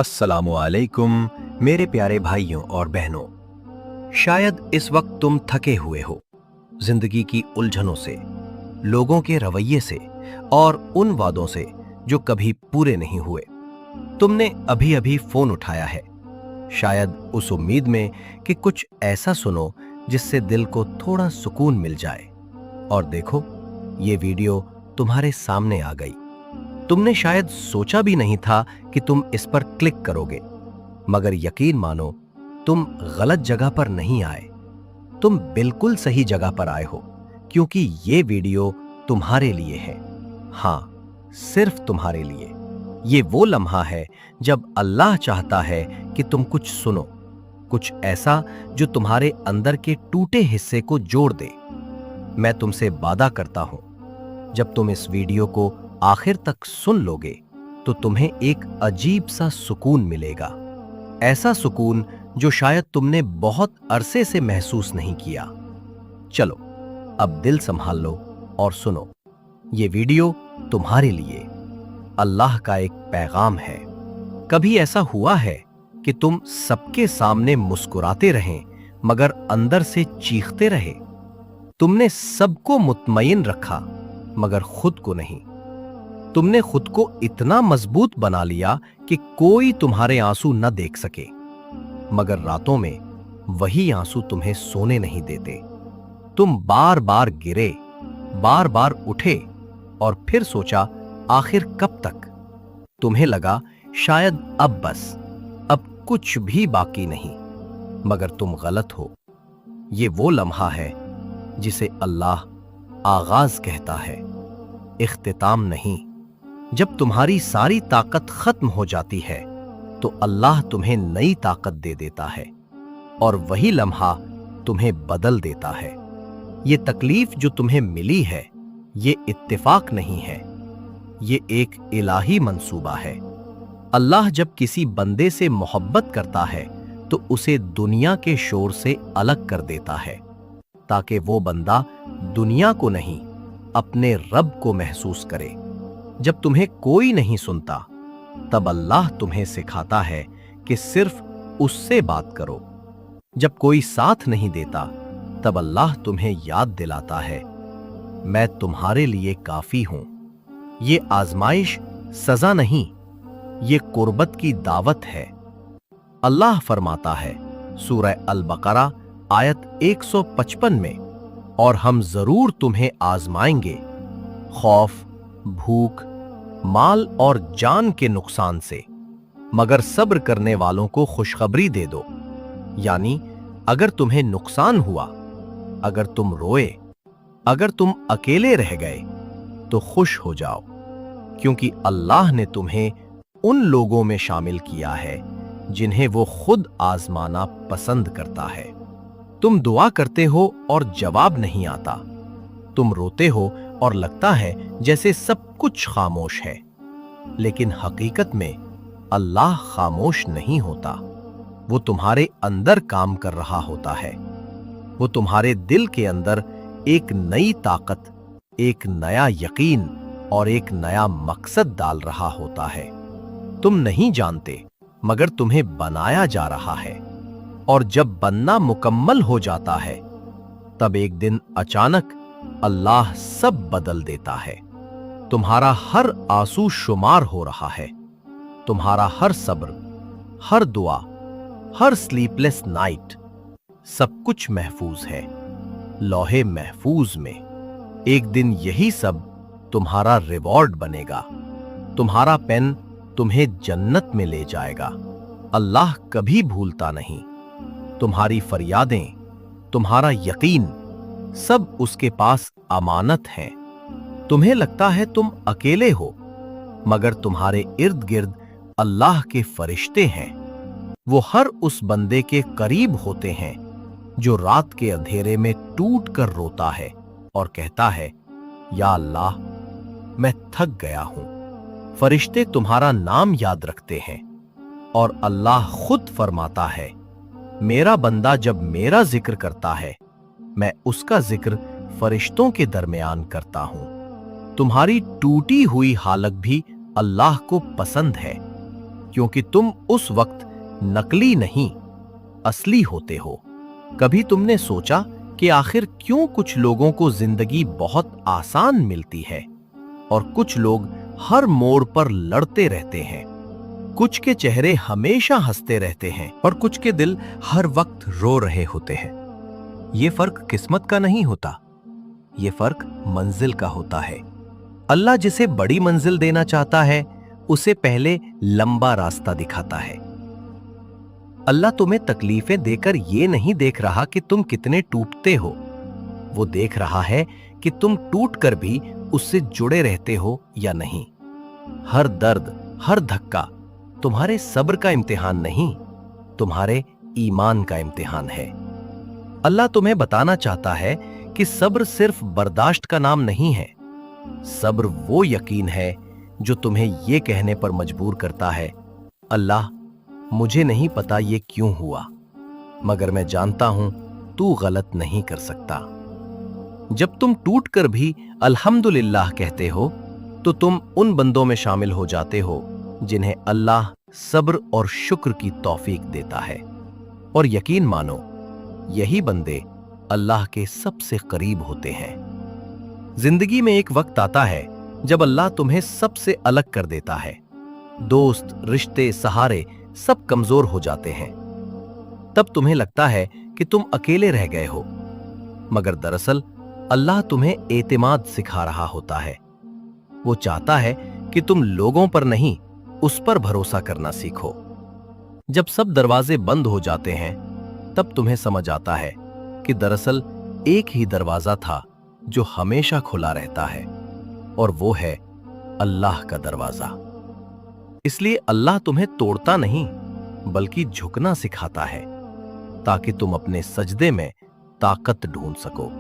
अस्सलामु अलैकुम मेरे प्यारे भाइयों और बहनों। शायद इस वक्त तुम थके हुए हो जिंदगी की उलझनों से, लोगों के रवैये से और उन वादों से जो कभी पूरे नहीं हुए। तुमने अभी अभी फोन उठाया है, शायद उस उम्मीद में कि कुछ ऐसा सुनो जिससे दिल को थोड़ा सुकून मिल जाए। और देखो, ये वीडियो तुम्हारे सामने आ गई। तुमने शायद सोचा भी नहीं था कि तुम इस पर क्लिक करोगे, मगर यकीन मानो, तुम गलत जगह पर नहीं आए। तुम बिल्कुल सही जगह पर आए हो, क्योंकि ये वीडियो तुम्हारे लिए है। हाँ, सिर्फ तुम्हारे लिए। ये वो लम्हा है जब अल्लाह चाहता है कि तुम कुछ सुनो, कुछ ऐसा जो तुम्हारे अंदर के टूटे हिस्से को जोड़ दे। मैं तुमसे वादा करता हूं, जब तुम इस वीडियो को आखिर तक सुन लोगे तो तुम्हें एक अजीब सा सुकून मिलेगा। ऐसा सुकून जो शायद तुमने बहुत अरसे से महसूस नहीं किया। चलो, अब दिल संभाल लो और सुनो। ये वीडियो तुम्हारे लिए अल्लाह का एक पैगाम है। कभी ऐसा हुआ है कि तुम सबके सामने मुस्कुराते रहें मगर अंदर से चीखते रहे? तुमने सबको मुतमईन रखा मगर खुद को नहीं। तुमने खुद को इतना मजबूत बना लिया कि कोई तुम्हारे आंसू न देख सके, मगर रातों में वही आंसू तुम्हें सोने नहीं देते। तुम बार बार गिरे, बार बार उठे और फिर सोचा, आखिर कब तक? तुम्हें लगा शायद अब बस, अब कुछ भी बाकी नहीं, मगर तुम गलत हो। ये वो लम्हा है जिसे अल्लाह आगाज कहता है, इख्तिताम नहीं। जब तुम्हारी सारी ताकत खत्म हो जाती है तो अल्लाह तुम्हें नई ताकत दे देता है, और वही लम्हा तुम्हें बदल देता है। ये तकलीफ जो तुम्हें मिली है, ये इत्तेफाक नहीं है, ये एक इलाही मंसूबा है। अल्लाह जब किसी बंदे से मोहब्बत करता है तो उसे दुनिया के शोर से अलग कर देता है, ताकि वो बंदा दुनिया को नहीं, अपने रब को महसूस करे। जब तुम्हें कोई नहीं सुनता, तब अल्लाह तुम्हें सिखाता है कि सिर्फ उससे बात करो। जब कोई साथ नहीं देता, तब अल्लाह तुम्हें याद दिलाता है, मैं तुम्हारे लिए काफी हूं। ये आजमाइश सजा नहीं, ये कुर्बत की दावत है। अल्लाह फरमाता है सूरह अल बकरा आयत 155 में, और हम जरूर तुम्हें आजमाएंगे खौफ, भूख, माल और जान के नुकसान से, मगर सब्र करने वालों को खुशखबरी दे दो। यानी अगर तुम्हें नुकसान हुआ, अगर तुम रोए, अगर तुम अकेले रह गए, तो खुश हो जाओ, क्योंकि अल्लाह ने तुम्हें उन लोगों में शामिल किया है जिन्हें वो खुद आजमाना पसंद करता है। तुम दुआ करते हो और जवाब नहीं आता। तुम रोते हो और लगता है जैसे सब कुछ खामोश है, लेकिन हकीकत में अल्लाह खामोश नहीं होता। वो तुम्हारे अंदर काम कर रहा होता है। वो तुम्हारे दिल के अंदर एक नई ताकत, एक नया यकीन और एक नया मकसद डाल रहा होता है। तुम नहीं जानते, मगर तुम्हें बनाया जा रहा है, और जब बनना मुकम्मल हो जाता है, तब एक दिन अचानक अल्लाह सब बदल देता है। तुम्हारा हर आंसू शुमार हो रहा है। तुम्हारा हर सब्र, हर दुआ, हर स्लीपलेस नाइट, सब कुछ महफूज है लौहे महफूज में। एक दिन यही सब तुम्हारा रिवॉर्ड बनेगा। तुम्हारा पेन तुम्हें जन्नत में ले जाएगा। अल्लाह कभी भूलता नहीं। तुम्हारी फरियादें, तुम्हारा यकीन, सब उसके पास अमानत हैं। तुम्हें लगता है तुम अकेले हो, मगर तुम्हारे इर्द गिर्द अल्लाह के फरिश्ते हैं। वो हर उस बंदे के करीब होते हैं जो रात के अंधेरे में टूट कर रोता है और कहता है, या अल्लाह, मैं थक गया हूं। फरिश्ते तुम्हारा नाम याद रखते हैं, और अल्लाह खुद फरमाता है, मेरा बंदा जब मेरा जिक्र करता है, मैं उसका जिक्र फरिश्तों के दरमियान करता हूं। तुम्हारी टूटी हुई हालत भी अल्लाह को पसंद है। क्योंकि तुम उस वक्त नकली नहीं, असली होते हो। कभी तुमने सोचा कि आखिर क्यों कुछ लोगों को जिंदगी बहुत आसान मिलती है और कुछ लोग हर मोड़ पर लड़ते रहते हैं? कुछ के चेहरे हमेशा हंसते रहते हैं और कुछ के दिल हर वक्त रो रहे होते हैं। ये फर्क किस्मत का नहीं होता, ये फर्क मंजिल का होता है। अल्लाह जिसे बड़ी मंजिल देना चाहता है, उसे पहले लंबा रास्ता दिखाता है। अल्लाह तुम्हें तकलीफें देकर ये नहीं देख रहा कि तुम कितने टूटते हो, वो देख रहा है कि तुम टूटकर भी उससे जुड़े रहते हो या नहीं। हर दर्द, हर धक्का तुम्हारे सब्र का इम्तिहान नहीं, तुम्हारे ईमान का इम्तिहान है। अल्लाह तुम्हें बताना चाहता है कि सब्र सिर्फ बर्दाश्त का नाम नहीं है। सब्र वो यकीन है जो तुम्हें ये कहने पर मजबूर करता है, अल्लाह मुझे नहीं पता ये क्यों हुआ, मगर मैं जानता हूं तू गलत नहीं कर सकता। जब तुम टूटकर भी अल्हम्दुलिल्लाह कहते हो, तो तुम उन बंदों में शामिल हो जाते हो जिन्हें अल्लाह सब्र और शुक्र की तौफीक देता है। और यकीन मानो, यही बंदे अल्लाह के सबसे करीब होते हैं। जिंदगी में एक वक्त आता है जब अल्लाह तुम्हें सबसे अलग कर देता है। दोस्त, रिश्ते, सहारे सब कमजोर हो जाते हैं। तब तुम्हें लगता है कि तुम अकेले रह गए हो, मगर दरअसल अल्लाह तुम्हें एतिमाद सिखा रहा होता है। वो चाहता है कि तुम लोगों पर नहीं, उस पर भरोसा करना सीखो। जब सब दरवाजे बंद हो जाते हैं, तब तुम्हें समझ आता है कि दरअसल एक ही दरवाजा था जो हमेशा खुला रहता है, और वो है अल्लाह का दरवाजा। इसलिए अल्लाह तुम्हें तोड़ता नहीं, बल्कि झुकना सिखाता है, ताकि तुम अपने सजदे में ताकत ढूंढ सको।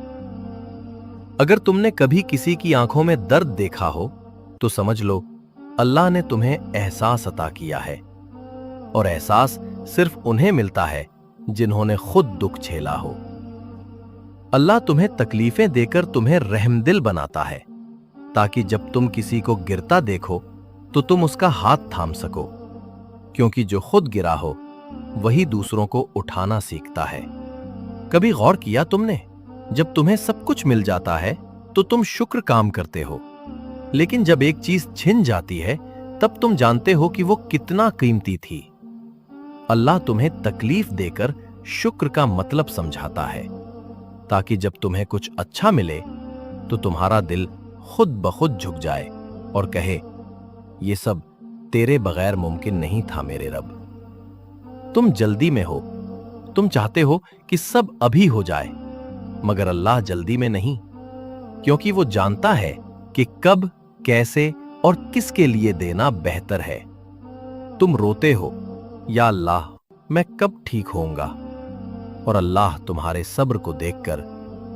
अगर तुमने कभी किसी की आंखों में दर्द देखा हो, तो समझ लो अल्लाह ने तुम्हें एहसास अता किया है, और एहसास सिर्फ उन्हें मिलता है जिन्होंने खुद दुख झेला हो। अल्लाह तुम्हें तकलीफें देकर तुम्हें रहमदिल बनाता है, ताकि जब तुम किसी को गिरता देखो तो तुम उसका हाथ थाम सको, क्योंकि जो खुद गिरा हो वही दूसरों को उठाना सीखता है। कभी गौर किया तुमने, जब तुम्हें सब कुछ मिल जाता है तो तुम शुक्र काम करते हो, लेकिन जब एक चीज छिन जाती है तब तुम जानते हो कि वो कितना कीमती थी। अल्लाह तुम्हें तकलीफ देकर शुक्र का मतलब समझाता है, ताकि जब तुम्हें कुछ अच्छा मिले तो तुम्हारा दिल खुद ब खुद झुक जाए और कहे, ये सब तेरे बगैर मुमकिन नहीं था मेरे रब। तुम जल्दी में हो, तुम चाहते हो कि सब अभी हो जाए, मगर अल्लाह जल्दी में नहीं, क्योंकि वो जानता है कि कब, कैसे और किसके लिए देना बेहतर है। तुम रोते हो, या अल्लाह मैं कब ठीक होऊंगा, और अल्लाह तुम्हारे सब्र को देखकर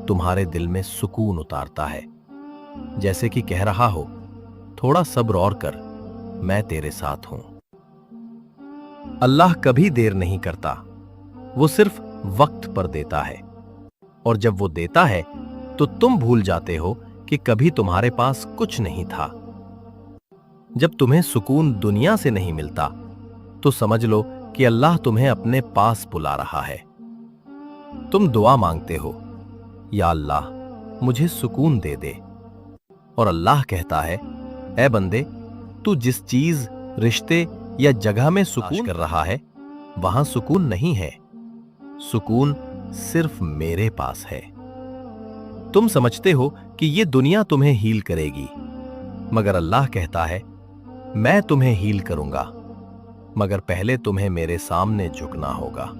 तुम्हारे दिल में सुकून उतारता है, जैसे कि कह रहा हो, थोड़ा सब्र और कर, मैं तेरे साथ हूं। अल्लाह कभी देर नहीं करता, वो सिर्फ वक्त पर देता है, और जब वो देता है तो तुम भूल जाते हो कि कभी तुम्हारे पास कुछ नहीं था। जब तुम्हें सुकून दुनिया से नहीं मिलता, तो समझ लो कि अल्लाह तुम्हें अपने पास बुला रहा है। तुम दुआ मांगते हो, या अल्लाह मुझे सुकून दे दे, और अल्लाह कहता है, ऐ बंदे, तू जिस चीज, रिश्ते या जगह में सुकून कर रहा है, वहां सुकून नहीं है। सुकून सिर्फ मेरे पास है। तुम समझते हो कि ये दुनिया तुम्हें हील करेगी, मगर अल्लाह कहता है, मैं तुम्हें हील करूंगा, मगर पहले तुम्हें मेरे सामने झुकना होगा।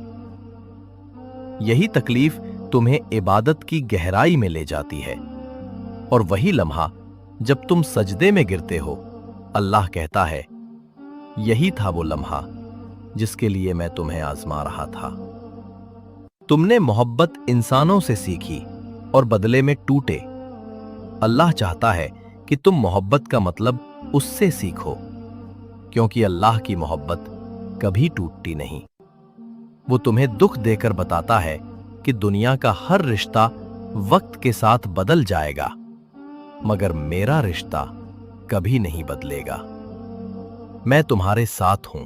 यही तकलीफ तुम्हें इबादत की गहराई में ले जाती है, और वही लम्हा जब तुम सजदे में गिरते हो, अल्लाह कहता है, यही था वो लम्हा जिसके लिए मैं तुम्हें आजमा रहा था। तुमने मोहब्बत इंसानों से सीखी और बदले में टूटे। अल्लाह चाहता है कि तुम मोहब्बत का मतलब उससे सीखो, क्योंकि अल्लाह की मोहब्बत कभी टूटती नहीं। वो तुम्हें दुख देकर बताता है कि दुनिया का हर रिश्ता वक्त के साथ बदल जाएगा, मगर मेरा रिश्ता कभी नहीं बदलेगा। मैं तुम्हारे साथ हूं,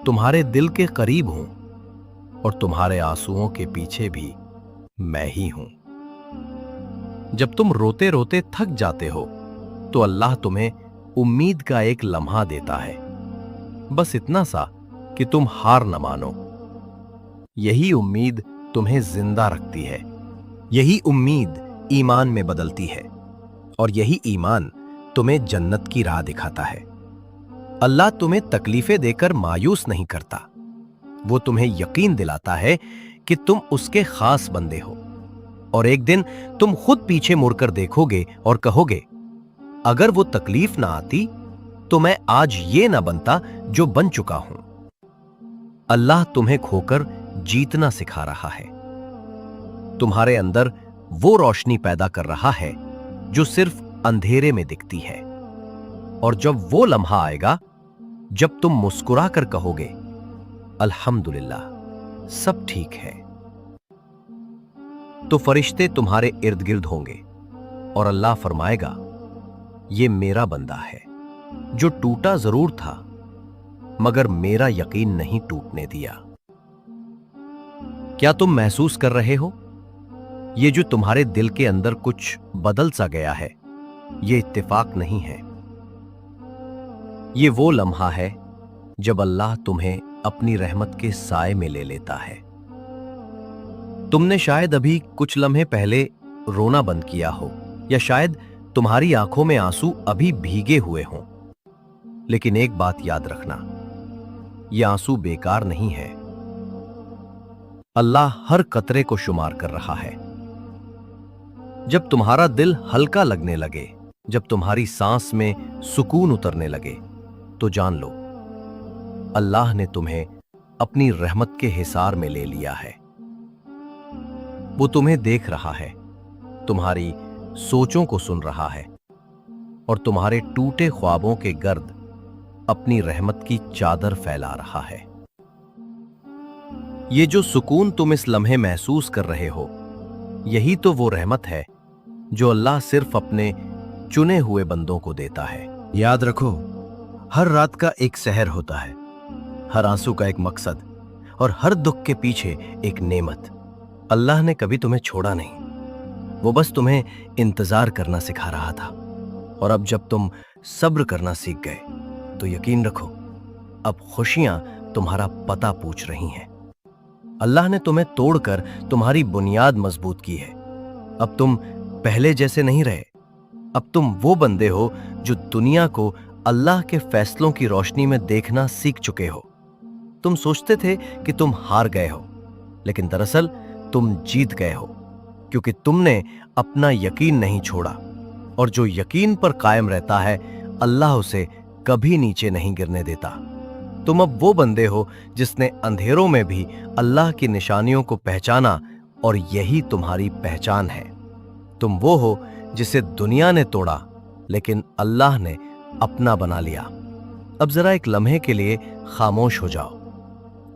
तुम्हारे दिल के करीब हूं और तुम्हारे आंसुओं के पीछे भी मैं ही हूं। जब तुम रोते रोते थक जाते हो तो अल्लाह तुम्हें उम्मीद का एक लम्हा देता है, बस इतना सा कि तुम हार न मानो। यही उम्मीद तुम्हें जिंदा रखती है, यही उम्मीद ईमान में बदलती है और यही ईमान तुम्हें जन्नत की राह दिखाता है। अल्लाह तुम्हें तकलीफें देकर मायूस नहीं करता, वो तुम्हें यकीन दिलाता है कि तुम उसके खास बंदे हो। और एक दिन तुम खुद पीछे मुड़कर देखोगे और कहोगे, अगर वो तकलीफ ना आती तो मैं आज ये ना बनता जो बन चुका हूं। अल्लाह तुम्हें खोकर जीतना सिखा रहा है, तुम्हारे अंदर वो रोशनी पैदा कर रहा है जो सिर्फ अंधेरे में दिखती है। और जब वो लम्हा आएगा जब तुम मुस्कुरा कर कहोगे, अल्हम्दुलिल्लाह सब ठीक है, तो फरिश्ते तुम्हारे इर्द गिर्द होंगे और अल्लाह फरमाएगा, ये मेरा बंदा है जो टूटा जरूर था मगर मेरा यकीन नहीं टूटने दिया। क्या तुम महसूस कर रहे हो? ये जो तुम्हारे दिल के अंदर कुछ बदल सा गया है, ये इत्तेफाक नहीं है। ये वो लम्हा है जब अल्लाह तुम्हें अपनी रहमत के साए में ले लेता है। तुमने शायद अभी कुछ लम्हे पहले रोना बंद किया हो, या शायद तुम्हारी आंखों में आंसू अभी भीगे हुए हों, लेकिन एक बात याद रखना, ये आंसू बेकार नहीं है। अल्लाह हर कतरे को शुमार कर रहा है। जब तुम्हारा दिल हल्का लगने लगे, जब तुम्हारी सांस में सुकून उतरने लगे, तो जान लो अल्लाह ने तुम्हें अपनी रहमत के हिसार में ले लिया है। वो तुम्हें देख रहा है, तुम्हारी सोचों को सुन रहा है और तुम्हारे टूटे ख्वाबों के गर्द अपनी रहमत की चादर फैला रहा है। ये जो सुकून तुम इस लम्हे महसूस कर रहे हो, यही तो वो रहमत है जो अल्लाह सिर्फ अपने चुने हुए बंदों को देता है। याद रखो, हर रात का एक सहर होता है, हर आंसू का एक मकसद और हर दुख के पीछे एक नेमत। अल्लाह ने कभी तुम्हें छोड़ा नहीं, वो बस तुम्हें इंतजार करना सिखा रहा था। और अब जब तुम सब्र करना सीख गए तो यकीन रखो, अब खुशियां तुम्हारा पता पूछ रही हैं। अल्लाह ने तुम्हें तोड़कर तुम्हारी बुनियाद मजबूत की है। अब तुम पहले जैसे नहीं रहे, अब तुम वो बंदे हो जो दुनिया को अल्लाह के फैसलों की रोशनी में देखना सीख चुके हो। तुम सोचते थे कि तुम हार गए हो, लेकिन दरअसल तुम जीत गए हो, क्योंकि तुमने अपना यकीन नहीं छोड़ा। और जो यकीन पर कायम रहता है, अल्लाह उसे कभी नीचे नहीं गिरने देता। तुम अब वो बंदे हो जिसने अंधेरों में भी अल्लाह की निशानियों को पहचाना, और यही तुम्हारी पहचान है। तुम वो हो जिसे दुनिया ने तोड़ा, लेकिन अल्लाह ने अपना बना लिया। अब जरा एक लम्हे के लिए खामोश हो जाओ,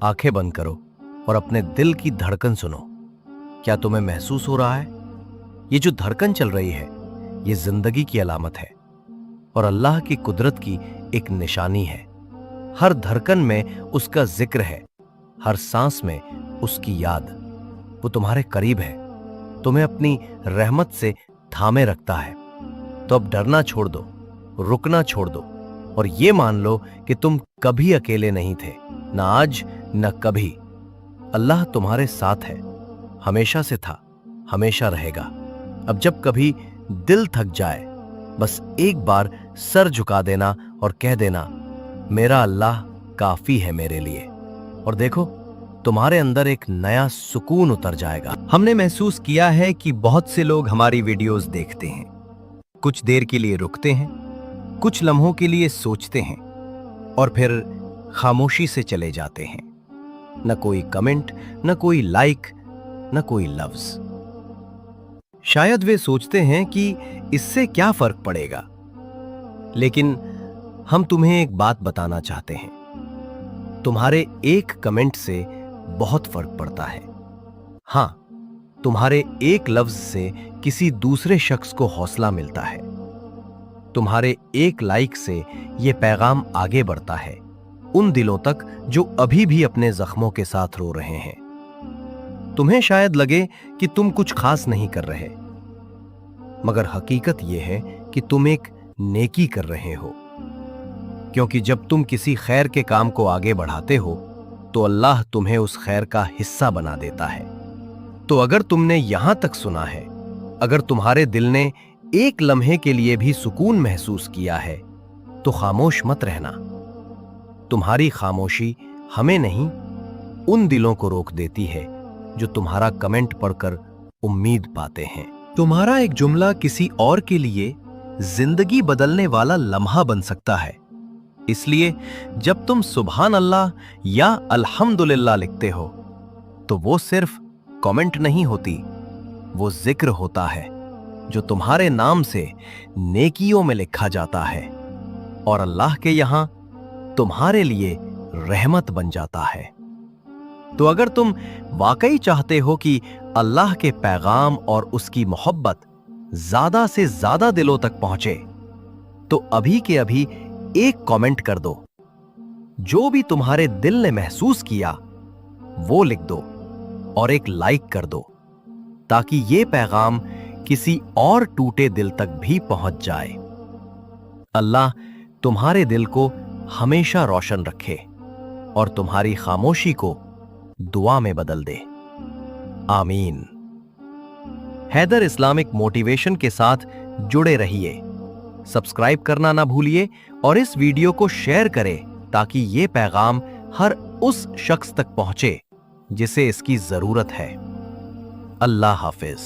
आंखें बंद करो और अपने दिल की धड़कन सुनो। क्या तुम्हें महसूस हो रहा है? ये जो धड़कन चल रही है, ये जिंदगी की अलामत है और अल्लाह की कुदरत की एक निशानी है। हर धड़कन में उसका जिक्र है, हर सांस में उसकी याद। वो तुम्हारे करीब है, तुम्हें अपनी रहमत से थामे रखता है। तो अब डरना छोड़ दो, रुकना छोड़ दो और ये मान लो कि तुम कभी अकेले नहीं थे, ना आज न कभी। अल्लाह तुम्हारे साथ है, हमेशा से था, हमेशा रहेगा। अब जब कभी दिल थक जाए, बस एक बार सर झुका देना और कह देना, मेरा अल्लाह काफी है मेरे लिए। और देखो, तुम्हारे अंदर एक नया सुकून उतर जाएगा। हमने महसूस किया है कि बहुत से लोग हमारी वीडियोस देखते हैं, कुछ देर के लिए रुकते हैं, कुछ लम्हों के लिए सोचते हैं और फिर खामोशी से चले जाते हैं। न कोई कमेंट, न कोई लाइक, न कोई लफ्ज। शायद वे सोचते हैं कि इससे क्या फर्क पड़ेगा, लेकिन हम तुम्हें एक बात बताना चाहते हैं, तुम्हारे एक कमेंट से बहुत फर्क पड़ता है। हां, तुम्हारे एक लफ्ज से किसी दूसरे शख्स को हौसला मिलता है, तुम्हारे एक लाइक से यह पैगाम आगे बढ़ता है उन दिलों तक जो अभी भी अपने जख्मों के साथ रो रहे हैं। तुम्हें शायद लगे कि तुम कुछ खास नहीं कर रहे, मगर हकीकत यह है कि तुम एक नेकी कर रहे हो, क्योंकि जब तुम किसी खैर के काम को आगे बढ़ाते हो तो अल्लाह तुम्हें उस खैर का हिस्सा बना देता है। तो अगर तुमने यहां तक सुना है, अगर तुम्हारे दिल ने एक लम्हे के लिए भी सुकून महसूस किया है, तो खामोश मत रहना। तुम्हारी खामोशी हमें नहीं, उन दिलों को रोक देती है जो तुम्हारा कमेंट पढ़कर उम्मीद पाते हैं। तुम्हारा एक जुमला किसी और के लिए जिंदगी बदलने वाला लम्हा बन सकता है। इसलिए जब तुम सुभान अल्लाह या अल्हम्दुलिल्लाह लिखते हो तो वो सिर्फ कमेंट नहीं होती, वो जिक्र होता है जो तुम्हारे नाम से नेकियों में लिखा जाता है और अल्लाह के यहां तुम्हारे लिए रहमत बन जाता है। तो अगर तुम वाकई चाहते हो कि अल्लाह के पैगाम और उसकी मोहब्बत ज्यादा से ज्यादा दिलों तक पहुंचे, तो अभी के अभी एक कमेंट कर दो। जो भी तुम्हारे दिल ने महसूस किया वो लिख दो और एक लाइक कर दो, ताकि ये पैगाम किसी और टूटे दिल तक भी पहुंच जाए। अल्लाह तुम्हारे दिल को हमेशा रोशन रखे और तुम्हारी खामोशी को दुआ में बदल दे। आमीन। हैदर इस्लामिक मोटिवेशन के साथ जुड़े रहिए। सब्सक्राइब करना ना भूलिए और इस वीडियो को शेयर करें ताकि ये पैगाम हर उस शख्स तक पहुंचे जिसे इसकी जरूरत है। अल्लाह हाफिज।